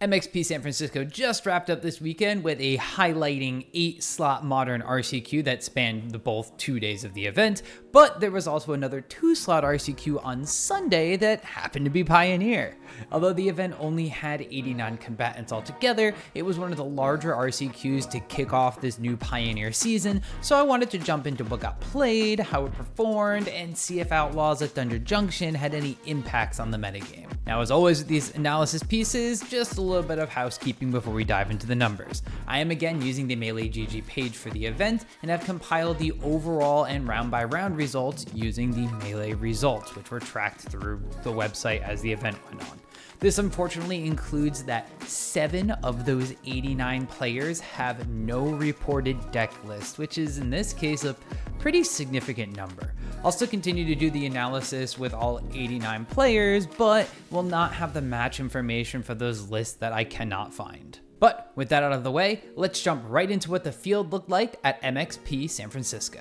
MXP San Francisco just wrapped up this weekend with a highlighting 8-slot modern RCQ that spanned the both 2 days of the event, but there was also another 2-slot RCQ on Sunday that happened to be Pioneer. Although the event only had 89 combatants altogether, it was one of the larger RCQs to kick off this new Pioneer season, so I wanted to jump into what got played, how it performed, and see if Outlaws at Thunder Junction had any impacts on the metagame. Now, as always with these analysis pieces, just a little bit of housekeeping before we dive into the numbers. I am again using the Melee GG page for the event and have compiled the overall and round by round results using the Melee results, which were tracked through the website as the event went on. This unfortunately includes that 7 of those 89 players have no reported deck list, which is in this case a pretty significant number. I'll still continue to do the analysis with all 89 players, but will not have the match information for those lists that I cannot find. But with that out of the way, let's jump right into what the field looked like at MXP San Francisco.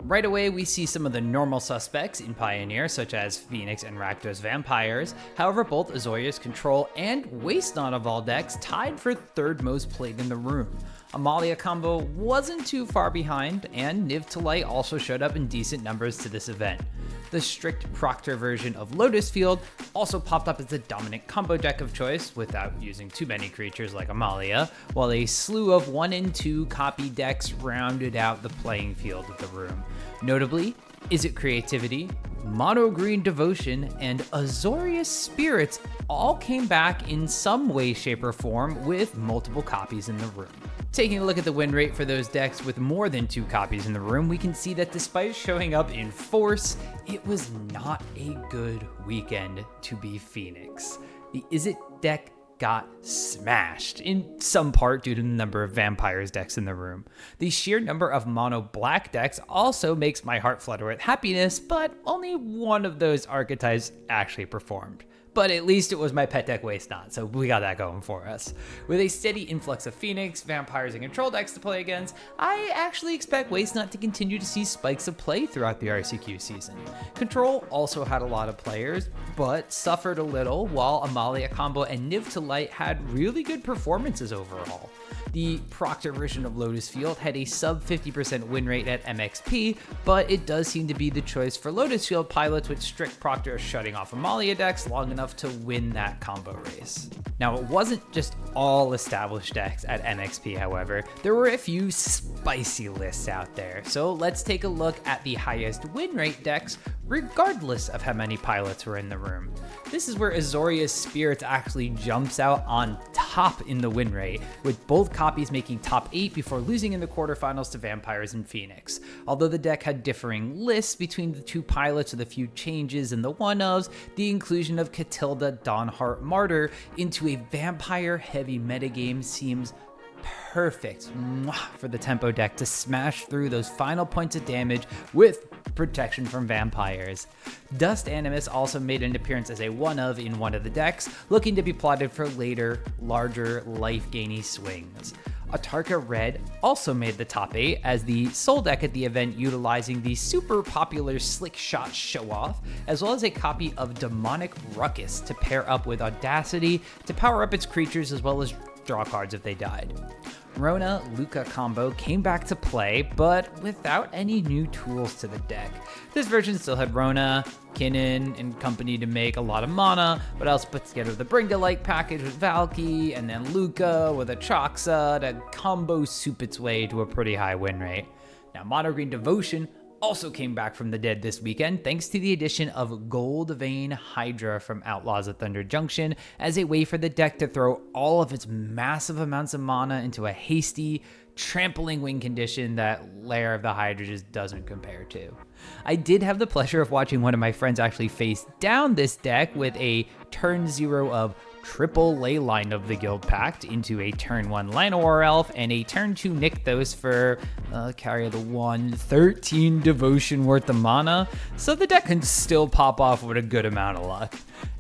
Right away, we see some of the normal suspects in Pioneer, such as Phoenix and Rakdos Vampires. However, both Azorius Control and Waste Not of all decks tied for third most played in the room. Amalia Combo wasn't too far behind, and Niv to Light also showed up in decent numbers to this event. The strict Proctor version of Lotus Field also popped up as the dominant combo deck of choice without using too many creatures like Amalia, while a slew of 1 and 2 copy decks rounded out the playing field of the room. Notably, Izzet Creativity, Mono Green Devotion, and Azorius Spirits all came back in some way, shape, or form with multiple copies in the room. Taking a look at the win rate for those decks with more than 2 copies in the room, we can see that despite showing up in force, it was not a good weekend to be Phoenix. The Izzet deck got smashed, in some part due to the number of Vampires decks in the room. The sheer number of mono black decks also makes my heart flutter with happiness, but only one of those archetypes actually performed. But at least it was my pet deck Waste Not, so we got that going for us. With a steady influx of Phoenix, Vampires, and Control decks to play against, I actually expect Waste Not to continue to see spikes of play throughout the RCQ season. Control also had a lot of players, but suffered a little, while Amalia Combo and Niv to Light had really good performances overall. The Proctor version of Lotus Field had a sub 50% win rate at MXP, but it does seem to be the choice for Lotus Field pilots, with strict Proctor shutting off Amalia decks long enough to win that combo race. Now, it wasn't just all established decks at MXP, however. There were a few spicy lists out there, so let's take a look at the highest win rate decks regardless of how many pilots were in the room. This is where Azorius Spirits actually jumps out on top in the win rate, with both copies making top 8 before losing in the quarterfinals to Vampires and Phoenix. Although the deck had differing lists between the 2 pilots with a few changes in the one-ofs, the inclusion of Catilda Dawnheart Martyr into a vampire-heavy metagame seems perfect for the tempo deck to smash through those final points of damage with protection from Vampires. Dust Animus also made an appearance as a one-of in one of the decks, looking to be plotted for later, larger, life-gainy swings. Atarka Red also made the top 8 as the sole deck at the event, utilizing the super popular Slick Shot Show-Off, as well as a copy of Demonic Ruckus to pair up with Audacity to power up its creatures as well as draw cards if they died. Rona Luca combo came back to play, but without any new tools to the deck. This version still had Rona, Kinnan, and company to make a lot of mana, but also put together the Bring to Light package with Valky, and then Luca with a Troxa to combo soup its way to a pretty high win rate. Now, Mono Green Devotion also came back from the dead this weekend thanks to the addition of Gold Vein Hydra from Outlaws at Thunder Junction as a way for the deck to throw all of its massive amounts of mana into a hasty, trampling win condition that Lair of the Hydra just doesn't compare to. I did have the pleasure of watching one of my friends actually face down this deck with a turn 0 of triple Leyline of the Guild Pact into a turn 1 Llanowar Elf and a turn 2 Nykthos for carry of the 1, 13 Devotion worth of mana, so the deck can still pop off with a good amount of luck.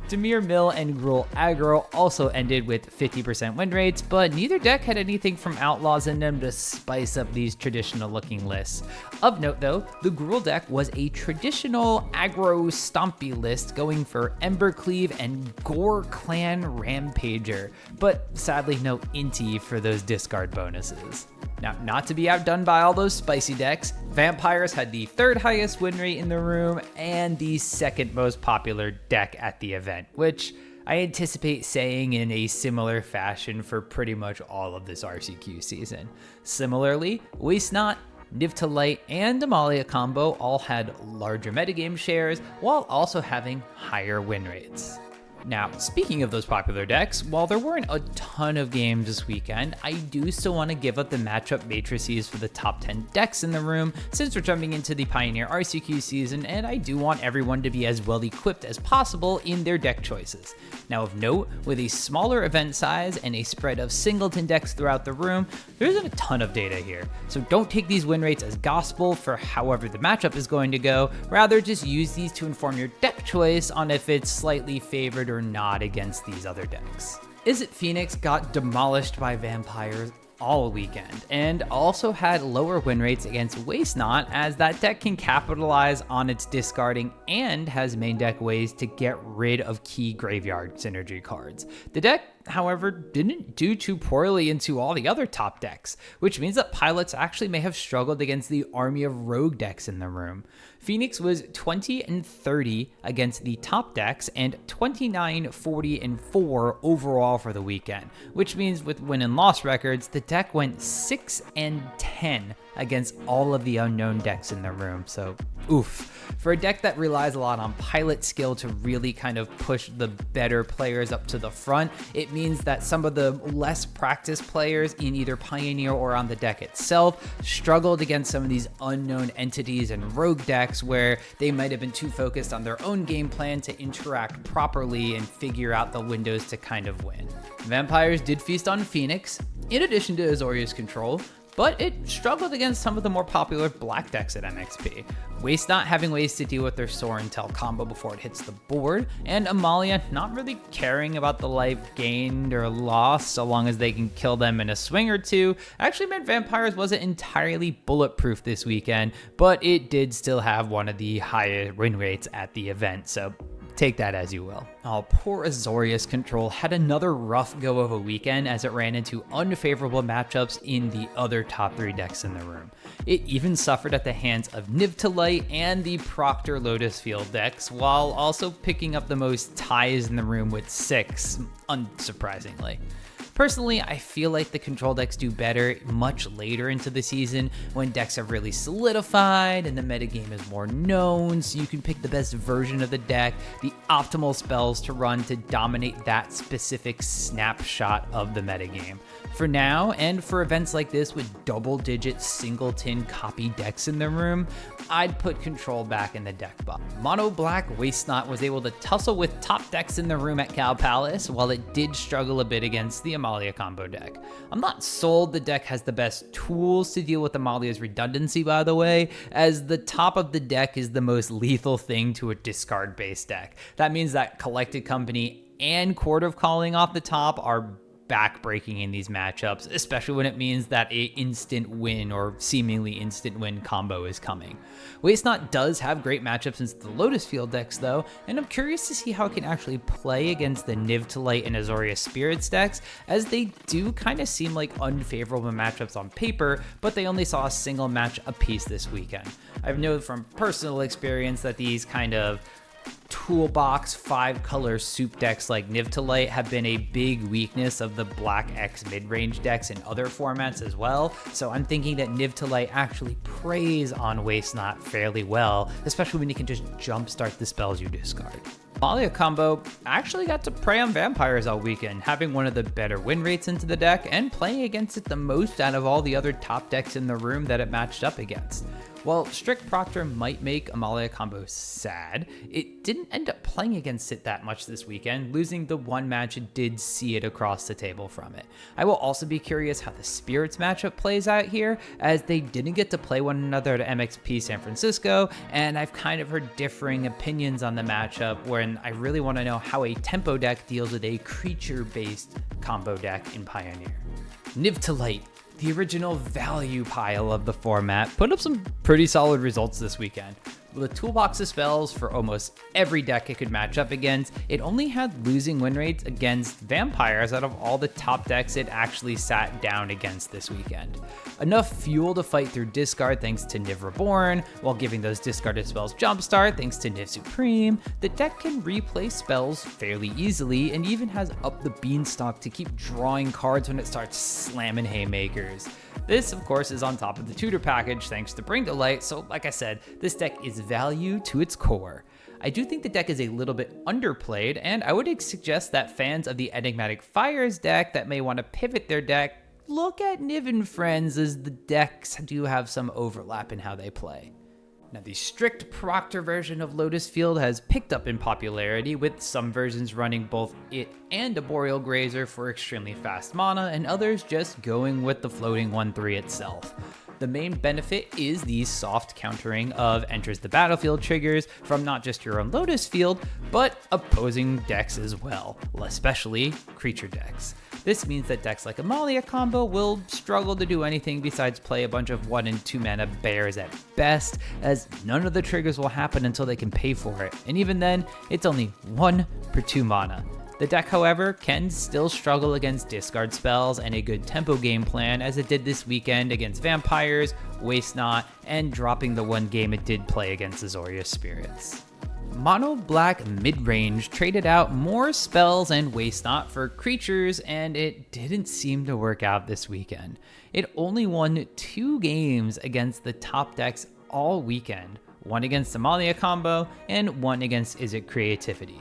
Dimir Mill and Gruul Aggro also ended with 50% win rates, but neither deck had anything from Outlaws in them to spice up these traditional looking lists. Of note though, the Gruul deck was a traditional aggro stompy list going for Embercleave and Gore Clan Rampager, but sadly no Inti for those discard bonuses. Now, not to be outdone by all those spicy decks, Vampires had the third highest win rate in the room and the second most popular deck at the event, which I anticipate saying in a similar fashion for pretty much all of this RCQ season. Similarly, Wastenot, Niv-to-Light, and Amalia Combo all had larger metagame shares while also having higher win rates. Now, speaking of those popular decks, while there weren't a ton of games this weekend, I do still want to give up the matchup matrices for the top 10 decks in the room since we're jumping into the Pioneer RCQ season, and I do want everyone to be as well equipped as possible in their deck choices. Now of note, with a smaller event size and a spread of singleton decks throughout the room, there isn't a ton of data here, so don't take these win rates as gospel for however the matchup is going to go, rather just use these to inform your deck choice on if it's slightly favored or not against these other decks. Izzet Phoenix got demolished by Vampires all weekend, and also had lower win rates against Wastenot, as that deck can capitalize on its discarding and has main deck ways to get rid of key graveyard synergy cards. The deck, however, didn't do too poorly into all the other top decks, which means that pilots actually may have struggled against the army of rogue decks in the room. Phoenix was 20-30 against the top decks and 29-40-4 overall for the weekend, which means with win and loss records, the deck went 6-10 against all of the unknown decks in the room, so oof. For a deck that relies a lot on pilot skill to really kind of push the better players up to the front, it means that some of the less practiced players in either Pioneer or on the deck itself struggled against some of these unknown entities and rogue decks where they might have been too focused on their own game plan to interact properly and figure out the windows to kind of win. Vampires did feast on Phoenix, in addition to Azorius Control, but it struggled against some of the more popular black decks at MXP. Wastenot having ways to deal with their Soar and Tell combo before it hits the board, and Amalia not really caring about the life gained or lost so long as they can kill them in a swing or two, actually meant Vampires wasn't entirely bulletproof this weekend, but it did still have one of the highest win rates at the event, so take that as you will. Oh, poor Azorius Control had another rough go of a weekend as it ran into unfavorable matchups in the other top 3 decks in the room. It even suffered at the hands of Niv-to-Light and the Proctor Lotus field decks, while also picking up the most ties in the room with 6, unsurprisingly. Personally, I feel like the control decks do better much later into the season when decks have really solidified and the metagame is more known, so you can pick the best version of the deck, the optimal spells to run to dominate that specific snapshot of the metagame. For now, and for events like this with double-digit singleton copy decks in the room, I'd put Control back in the deck box. Mono Black Wastenot was able to tussle with top decks in the room at Cal Palace, while it did struggle a bit against the Amalia Combo deck. I'm not sold the deck has the best tools to deal with Amalia's redundancy, by the way, as the top of the deck is the most lethal thing to a discard-based deck. That means that Collected Company and Court of Calling off the top are back-breaking in these matchups, especially when it means that a instant win or seemingly instant win combo is coming. Wastenot does have great matchups against the Lotus field decks though, and I'm curious to see how it can actually play against the Niv-to-Light and Azorius Spirits decks, as they do kind of seem like unfavorable matchups on paper, but they only saw a single match apiece this weekend. I've known from personal experience that these kind of toolbox 5-color soup decks like Niv-to-Light have been a big weakness of the Black X mid-range decks in other formats as well, so I'm thinking that Niv-to-Light actually preys on Wastenot fairly well, especially when you can just jumpstart the spells you discard. Amalia Combo actually got to prey on Vampires all weekend, having one of the better win rates into the deck and playing against it the most out of all the other top decks in the room that it matched up against. While Strict Proctor might make Amalia Combo sad, it didn't end up playing against it that much this weekend, losing the one match it did see it across the table from it. I will also be curious how the Spirits matchup plays out here, as they didn't get to play one another at MXP San Francisco, and I've kind of heard differing opinions on the matchup when I really want to know how a tempo deck deals with a creature-based combo deck in Pioneer. Niv to Light, the original value pile of the format, put up some pretty solid results this weekend. With a toolbox of spells for almost every deck it could match up against, it only had losing win rates against Vampires out of all the top decks it actually sat down against this weekend. Enough fuel to fight through discard thanks to Niv Reborn, while giving those discarded spells jumpstart thanks to Niv Supreme. The deck can replay spells fairly easily and even has up the beanstalk to keep drawing cards when it starts slamming haymakers. This, of course, is on top of the tutor package thanks to Bring to Light, so like I said, this deck is value to its core. I do think the deck is a little bit underplayed, and I would suggest that fans of the Enigmatic Fires deck that may want to pivot their deck look at Niv and Friends, as the decks do have some overlap in how they play. Now, the strict Proctor version of Lotus Field has picked up in popularity, with some versions running both it and a Boreal Grazer for extremely fast mana, and others just going with the floating 1/3 itself. The main benefit is the soft countering of enters the battlefield triggers from not just your own Lotus Field, but opposing decks as well, especially creature decks. This means that decks like Amalia Combo will struggle to do anything besides play a bunch of 1 and 2 mana bears at best, as none of the triggers will happen until they can pay for it, and even then, it's only 1 per 2 mana. The deck, however, can still struggle against discard spells and a good tempo game plan, as it did this weekend against Vampires, Waste Not, and dropping the one game it did play against Azorius Spirits. Mono Black Midrange traded out more spells and Waste Not for creatures, and it didn't seem to work out this weekend. It only won 2 games against the top decks all weekend, one against Amalia Combo and one against Izzet Creativity.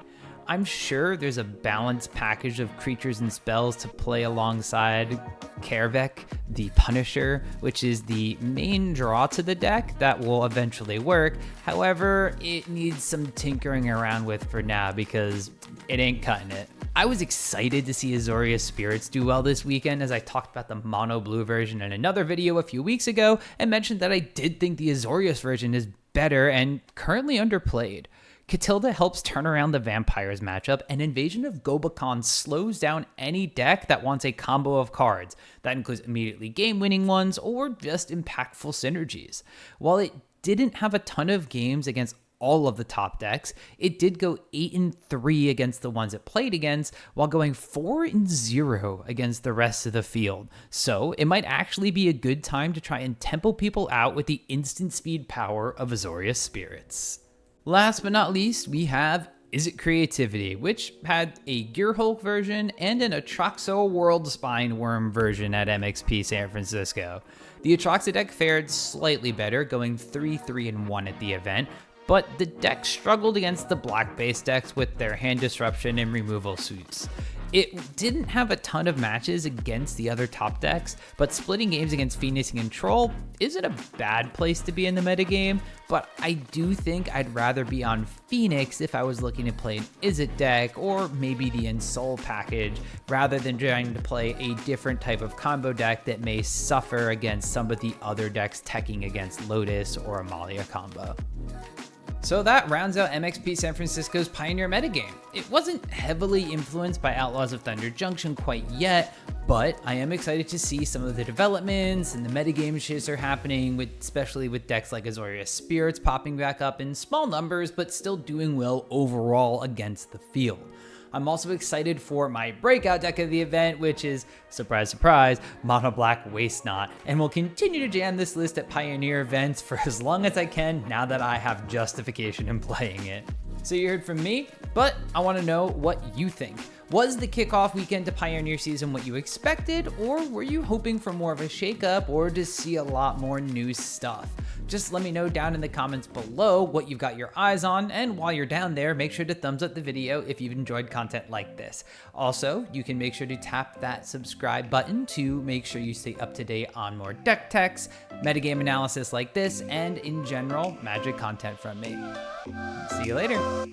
I'm sure there's a balanced package of creatures and spells to play alongside Kervek, the Punisher, which is the main draw to the deck that will eventually work. However, it needs some tinkering around with for now because it ain't cutting it. I was excited to see Azorius Spirits do well this weekend, as I talked about the mono blue version in another video a few weeks ago and mentioned that I did think the Azorius version is better and currently underplayed. Catilda helps turn around the Vampires matchup, and Invasion of Gobakhan slows down any deck that wants a combo of cards. That includes immediately game-winning ones or just impactful synergies. While it didn't have a ton of games against all of the top decks, it did go 8-3 against the ones it played against, while going 4-0 against the rest of the field. So it might actually be a good time to try and tempo people out with the instant speed power of Azorius Spirits. Last but not least, we have Izzet Creativity, which had a Gearhulk version and an Atraxo World Spine Worm version at MXP San Francisco. The Atraxa deck fared slightly better, going 3-3-1 at the event, but the deck struggled against the black-based decks with their hand disruption and removal suits. It didn't have a ton of matches against the other top decks, but splitting games against Phoenix and Control isn't a bad place to be in the metagame, but I do think I'd rather be on Phoenix if I was looking to play an Izzet deck, or maybe the Ensoul package, rather than trying to play a different type of combo deck that may suffer against some of the other decks teching against Lotus or Amalia Combo. So that rounds out MXP San Francisco's Pioneer metagame. It wasn't heavily influenced by Outlaws of Thunder Junction quite yet, but I am excited to see some of the developments and the metagame shifts are happening, especially with decks like Azorius Spirits popping back up in small numbers, but still doing well overall against the field. I'm also excited for my breakout deck of the event, which is, surprise, surprise, Mono Black Waste Not, and will continue to jam this list at Pioneer events for as long as I can now that I have justification in playing it. So you heard from me, but I want to know what you think. Was the kickoff weekend to Pioneer season what you expected, or were you hoping for more of a shakeup or to see a lot more new stuff? Just let me know down in the comments below what you've got your eyes on, and while you're down there, make sure to thumbs up the video if you've enjoyed content like this. Also, you can make sure to tap that subscribe button to make sure you stay up to date on more deck techs, metagame analysis like this, and in general, Magic content from me. See you later.